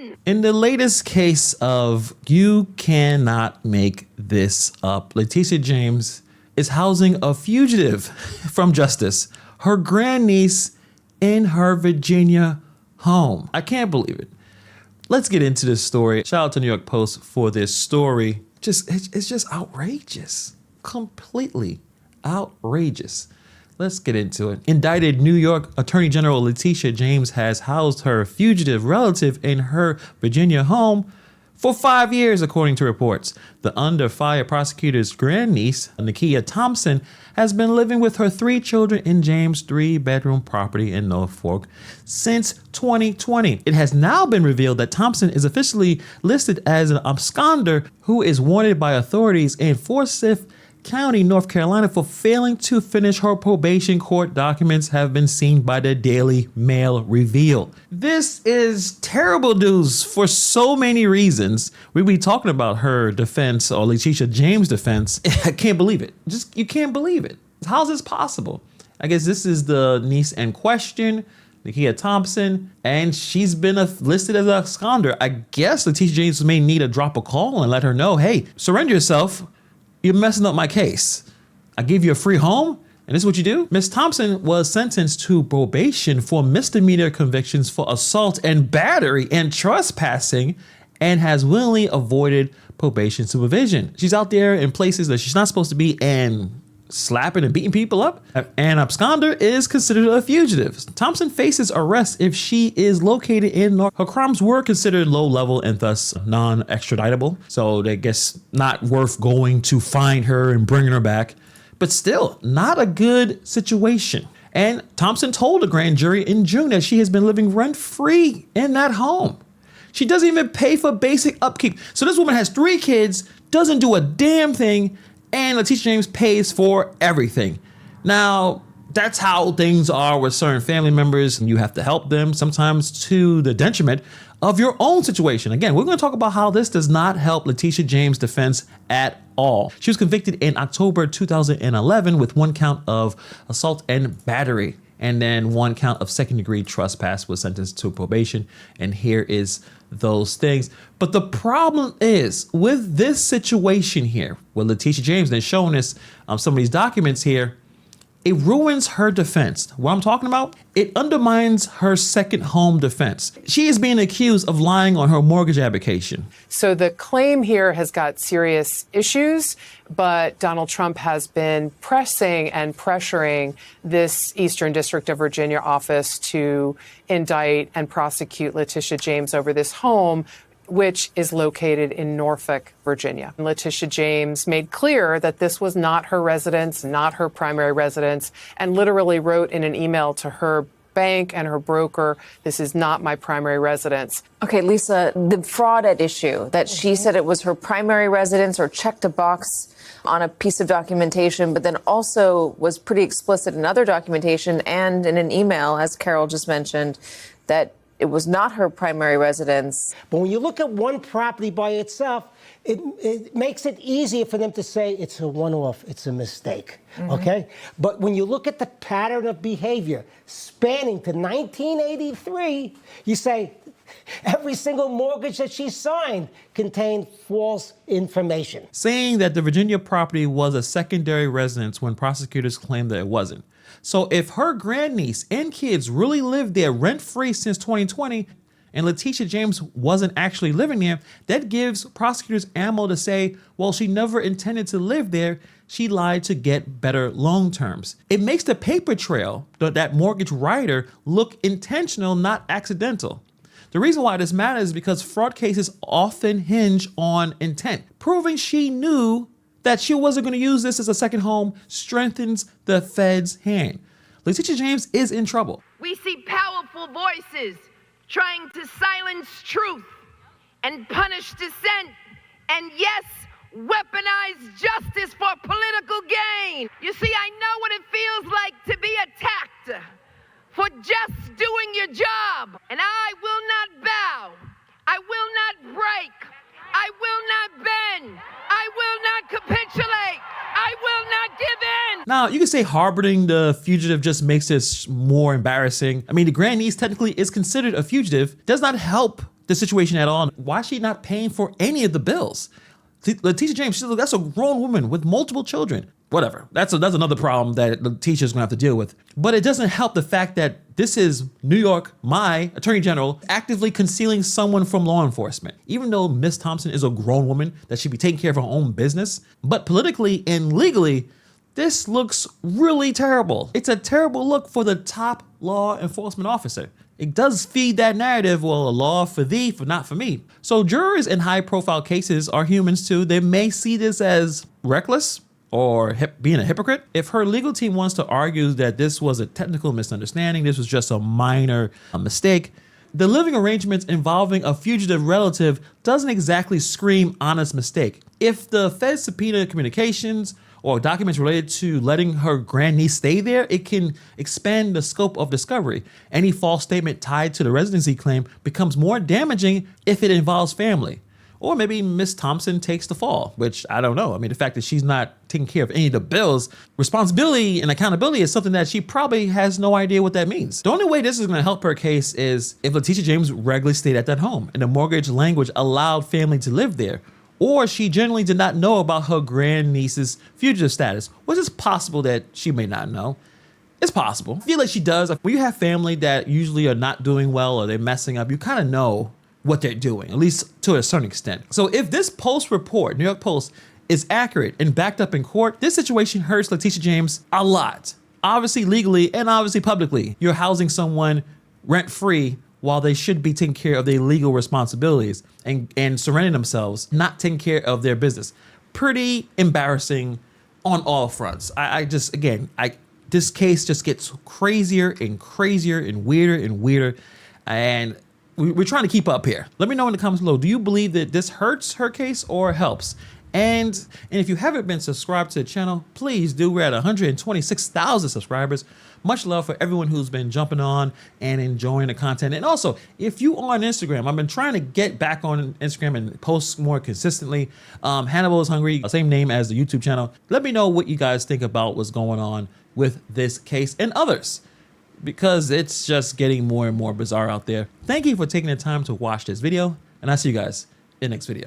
in. In the latest case of you cannot make this up, Letitia James is housing a fugitive from justice, her grandniece, in her Virginia home. I can't believe it. Let's get into this story. Shout out to New York Post for this story. It's just outrageous. Completely outrageous. Let's get into it. Indicted New York Attorney General Letitia James has housed her fugitive relative in her Virginia home for 5 years, according to reports. The under fire prosecutor's grandniece, Letitia Thompson, has been living with her 3 children in James' 3-bedroom property in Norfolk since 2020. It has now been revealed that Thompson is officially listed as an absconder who is wanted by authorities in Forsyth County, North Carolina, for failing to finish her probation. Court documents have been seen by the Daily Mail reveal. This is terrible news for so many reasons. We'll be talking about her defense, or Letitia James' defense. I can't believe it. You can't believe it. How's this possible? I guess this is the niece in question, Letitia Thompson, and she's been listed as an absconder. I guess Letitia James may need to drop a call and let her know, hey, surrender yourself. You're messing up my case. I give you a free home, and this is what you do? Ms. Thompson was sentenced to probation for misdemeanor convictions for assault and battery and trespassing, and has willingly avoided probation supervision. She's out there in places that she's not supposed to be and slapping and beating people up. An absconder is considered a fugitive. Thompson faces arrest if she is located in North. Her crimes were considered low level and thus non-extraditable. So I guess not worth going to find her and bringing her back, but still not a good situation. And Thompson told the grand jury in June that she has been living rent-free in that home. She doesn't even pay for basic upkeep. So this woman has 3 kids, doesn't do a damn thing, and Letitia James pays for everything. Now, that's how things are with certain family members. You have to help them, sometimes to the detriment of your own situation. Again, we're going to talk about how this does not help Letitia James' defense at all. She was convicted in October 2011 with 1 count of assault and battery, and then 1 count of second-degree trespass, was sentenced to probation. And here is those things. But the problem is with this situation here, with Letitia James, they're showing us some of these documents here, it ruins her defense. What I'm talking about, it undermines her second home defense. She is being accused of lying on her mortgage application. So the claim here has got serious issues, but Donald Trump has been pressing and pressuring this Eastern District of Virginia office to indict and prosecute Letitia James over this home, which is located in Norfolk, Virginia. Letitia James made clear that this was not her residence, not her primary residence, and literally wrote in an email to her bank and her broker, this is not my primary residence. Okay, Lisa, the fraud at issue, that she said it was her primary residence or checked a box on a piece of documentation, but then also was pretty explicit in other documentation and in an email, as Carol just mentioned, that it was not her primary residence. But when you look at one property by itself, it makes it easier for them to say it's a one-off, it's a mistake, okay? But when you look at the pattern of behavior spanning to 1983, you say every single mortgage that she signed contained false information. Saying that the Virginia property was a secondary residence when prosecutors claimed that it wasn't. So if her grandniece and kids really lived there rent-free since 2020, and Letitia James wasn't actually living there, that gives prosecutors ammo to say, well, she never intended to live there. She lied to get better loan terms. It makes the paper trail, that mortgage writer, look intentional, not accidental. The reason why this matters is because fraud cases often hinge on intent. Proving she knew that she wasn't going to use this as a second home strengthens the Fed's hand. Letitia James is in trouble. We see powerful voices trying to silence truth and punish dissent, and yes, weaponize justice for political gain. You see, I know what it feels like to be attacked for just doing your job, and I will not bow. I will not break. I will not bend. I will not capitulate. I will not give in. Now, you can say harboring the fugitive just makes this more embarrassing. I mean, the grandniece technically is considered a fugitive. Does not help the situation at all. Why is she not paying for any of the bills? Letitia James, that's a grown woman with multiple children. Whatever. That's another problem that Letitia's gonna have to deal with. But it doesn't help the fact that this is New York, my attorney general, actively concealing someone from law enforcement. Even though Miss Thompson is a grown woman that should be taking care of her own business, but politically and legally, this looks really terrible. It's a terrible look for the top law enforcement officer. It does feed that narrative, well, a law for thee, for not for me. So jurors in high profile cases are humans too. They may see this as reckless or being a hypocrite. If her legal team wants to argue that this was a technical misunderstanding, this was just a minor mistake, the living arrangements involving a fugitive relative doesn't exactly scream honest mistake. If the Fed subpoena communications or documents related to letting her grandniece stay there, it can expand the scope of discovery. Any false statement tied to the residency claim becomes more damaging if it involves family. Or maybe Miss Thompson takes the fall, which I don't know. I mean, the fact that she's not taking care of any of the bills, responsibility and accountability is something that she probably has no idea what that means. The only way this is gonna help her case is if Letitia James regularly stayed at that home and the mortgage language allowed family to live there, or she generally did not know about her grandniece's fugitive status, which is possible that she may not know. It's possible. I feel like she does. When you have family that usually are not doing well or they're messing up, you kind of know what they're doing, at least to a certain extent. So if this Post report, New York Post, is accurate and backed up in court, this situation hurts Letitia James a lot. Obviously legally and obviously publicly. You're housing someone rent-free while they should be taking care of their legal responsibilities and surrendering themselves, not taking care of their business. Pretty embarrassing on all fronts. This case just gets crazier and crazier and weirder, and we're trying to keep up here. Let me know in the comments below, do you believe that this hurts her case or helps? And if you haven't been subscribed to the channel, please do. We're at 126,000 subscribers. Much love for everyone who's been jumping on and enjoying the content. And also, if you are on Instagram, I've been trying to get back on Instagram and post more consistently. Hannibal is Hungry, same name as the YouTube channel. Let me know what you guys think about what's going on with this case and others, because it's just getting more and more bizarre out there. Thank you for taking the time to watch this video, and I'll see you guys in the next video.